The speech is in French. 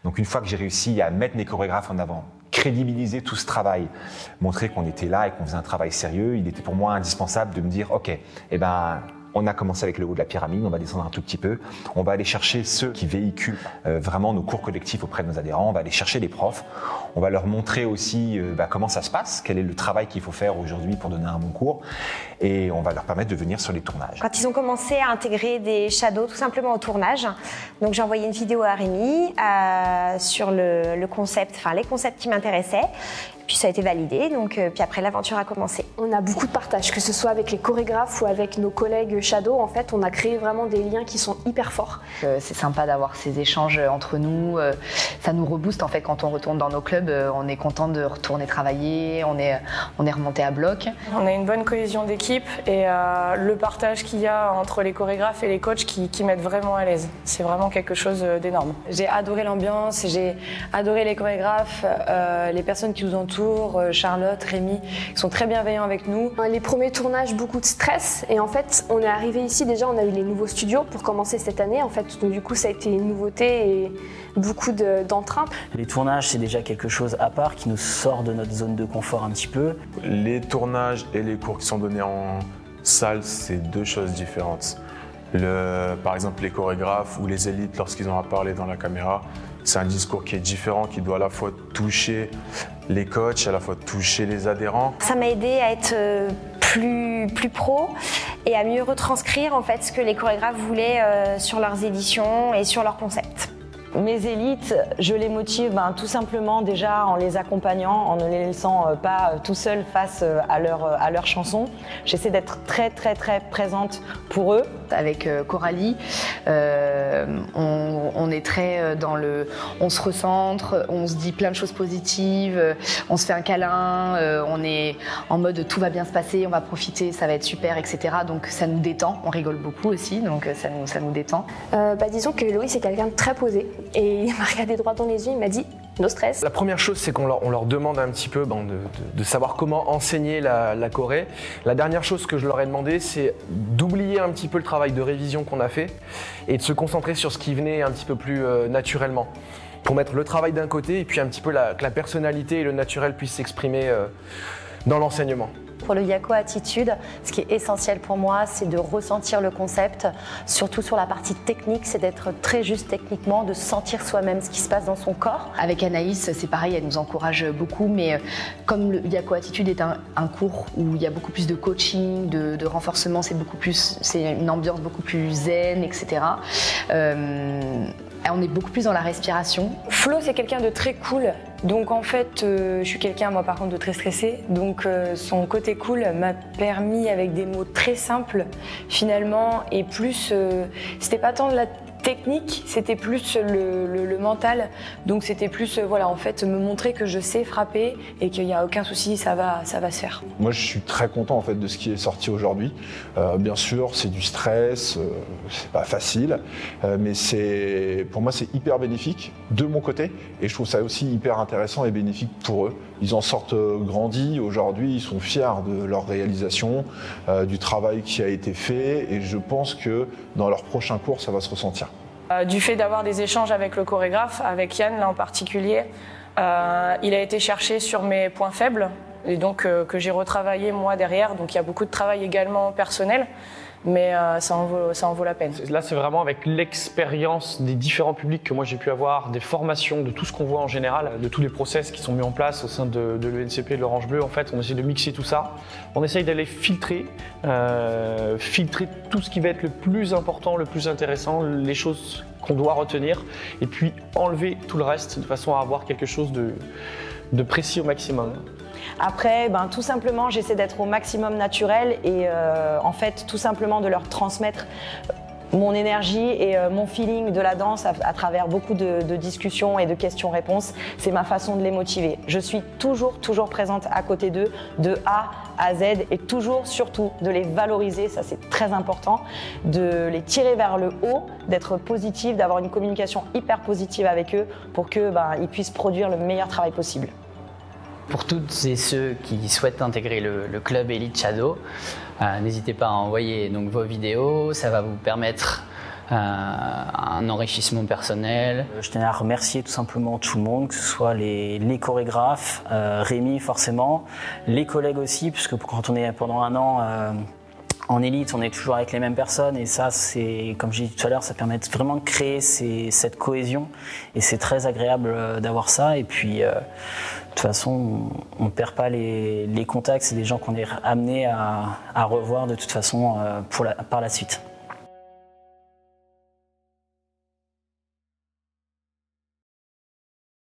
Donc une fois que j'ai réussi à mettre mes chorégraphes en avant, crédibiliser tout ce travail, montrer qu'on était là et qu'on faisait un travail sérieux, il était pour moi indispensable de me dire ok, on a commencé avec le haut de la pyramide, on va descendre un tout petit peu, on va aller chercher ceux qui véhiculent vraiment nos cours collectifs auprès de nos adhérents, on va aller chercher les profs, on va leur montrer aussi comment ça se passe, quel est le travail qu'il faut faire aujourd'hui pour donner un bon cours, et on va leur permettre de venir sur les tournages. Quand ils ont commencé à intégrer des shadows tout simplement au tournage, donc j'ai envoyé une vidéo à Rémi sur le concept, enfin les concepts qui m'intéressaient. Puis ça a été validé, donc puis après l'aventure a commencé. On a beaucoup de partage, que ce soit avec les chorégraphes ou avec nos collègues shadow. En fait, on a créé vraiment des liens qui sont hyper forts. C'est sympa d'avoir ces échanges entre nous. Ça nous rebooste en fait quand on retourne dans nos clubs. On est content de retourner travailler. On est remonté à bloc. On a une bonne cohésion d'équipe et le partage qu'il y a entre les chorégraphes et les coachs qui mettent vraiment à l'aise. C'est vraiment quelque chose d'énorme. J'ai adoré l'ambiance, j'ai adoré les chorégraphes, les personnes qui nous entourent. Charlotte, Rémi, qui sont très bienveillants avec nous. Les premiers tournages, beaucoup de stress, et en fait on est arrivé ici, déjà on a eu les nouveaux studios pour commencer cette année, en fait donc, du coup ça a été une nouveauté et beaucoup d'entrain. Les tournages c'est déjà quelque chose à part qui nous sort de notre zone de confort un petit peu. Les tournages et les cours qui sont donnés en salle, c'est deux choses différentes. Par exemple les chorégraphes ou les élites, lorsqu'ils ont à parler dans la caméra, c'est un discours qui est différent, qui doit à la fois toucher les coachs, à la fois toucher les adhérents. Ça m'a aidé à être plus pro et à mieux retranscrire en fait ce que les chorégraphes voulaient sur leurs éditions et sur leurs concepts. Mes élites, je les motive tout simplement déjà en les accompagnant, en ne les laissant pas tout seuls face à leur chanson. J'essaie d'être très présente pour eux. Avec Coralie, on est très dans on se recentre, on se dit plein de choses positives, on se fait un câlin, on est en mode tout va bien se passer, on va profiter, ça va être super, etc. Donc ça nous détend, on rigole beaucoup aussi, donc ça nous détend. Disons que Loïs c'est quelqu'un de très posé et il m'a regardé droit dans les yeux, il m'a dit no stress. La première chose, c'est qu'on leur demande un petit peu de savoir comment enseigner la choré. La dernière chose que je leur ai demandé, c'est d'oublier un petit peu le travail de révision qu'on a fait et de se concentrer sur ce qui venait un petit peu plus naturellement. Pour mettre le travail d'un côté et puis un petit peu que la personnalité et le naturel puissent s'exprimer dans l'enseignement. Pour le Yako Attitude, ce qui est essentiel pour moi, c'est de ressentir le concept, surtout sur la partie technique, c'est d'être très juste techniquement, de sentir soi-même ce qui se passe dans son corps. Avec Anaïs, c'est pareil, elle nous encourage beaucoup, mais comme le Yako Attitude est un cours où il y a beaucoup plus de coaching, de renforcement, c'est une ambiance beaucoup plus zen, etc. On est beaucoup plus dans la respiration. Flo, c'est quelqu'un de très cool. Donc en fait, je suis quelqu'un, moi par contre, de très stressé. Donc son côté cool m'a permis, avec des mots très simples, finalement, et plus, c'était pas tant de la technique, c'était plus le mental. Donc c'était plus, en fait, me montrer que je sais frapper et qu'il n'y a aucun souci, ça va se faire. Moi, je suis très content en fait de ce qui est sorti aujourd'hui. Bien sûr, c'est du stress, c'est pas facile, mais pour moi, c'est hyper bénéfique de mon côté, et je trouve ça aussi hyper intéressant et bénéfique pour eux. Ils en sortent grandis aujourd'hui, ils sont fiers de leur réalisation, du travail qui a été fait, et je pense que dans leur prochain cours, ça va se ressentir. Du fait d'avoir des échanges avec le chorégraphe, avec Yann là en particulier, il a été cherché sur mes points faibles et donc que j'ai retravaillé moi derrière. Donc il y a beaucoup de travail également personnel, mais ça en vaut la peine. Là, c'est vraiment avec l'expérience des différents publics que moi j'ai pu avoir, des formations, de tout ce qu'on voit en général, de tous les process qui sont mis en place au sein de l'ENCP, de l'Orange Bleu. En fait, on essaie de mixer tout ça. On essaye d'aller filtrer tout ce qui va être le plus important, le plus intéressant, les choses qu'on doit retenir, et puis enlever tout le reste de façon à avoir quelque chose de précis au maximum. Après, tout simplement, j'essaie d'être au maximum naturel et en fait, tout simplement de leur transmettre mon énergie et mon feeling de la danse à travers beaucoup de discussions et de questions-réponses. C'est ma façon de les motiver. Je suis toujours présente à côté d'eux, de A à Z, et toujours, surtout, de les valoriser, ça c'est très important, de les tirer vers le haut, d'être positif, d'avoir une communication hyper positive avec eux pour qu'ils puissent produire le meilleur travail possible. Pour toutes et ceux qui souhaitent intégrer le club Elite Shadow, n'hésitez pas à envoyer vos vidéos, ça va vous permettre un enrichissement personnel. Je tenais à remercier tout simplement tout le monde, que ce soit les chorégraphes, Rémi forcément, les collègues aussi, puisque quand on est pendant un an en élite, on est toujours avec les mêmes personnes et ça, c'est, comme j'ai dit tout à l'heure, ça permet vraiment de créer cette cohésion et c'est très agréable d'avoir ça. Et puis, de toute façon, on ne perd pas les contacts, c'est des gens qu'on est amenés à revoir de toute façon par la suite.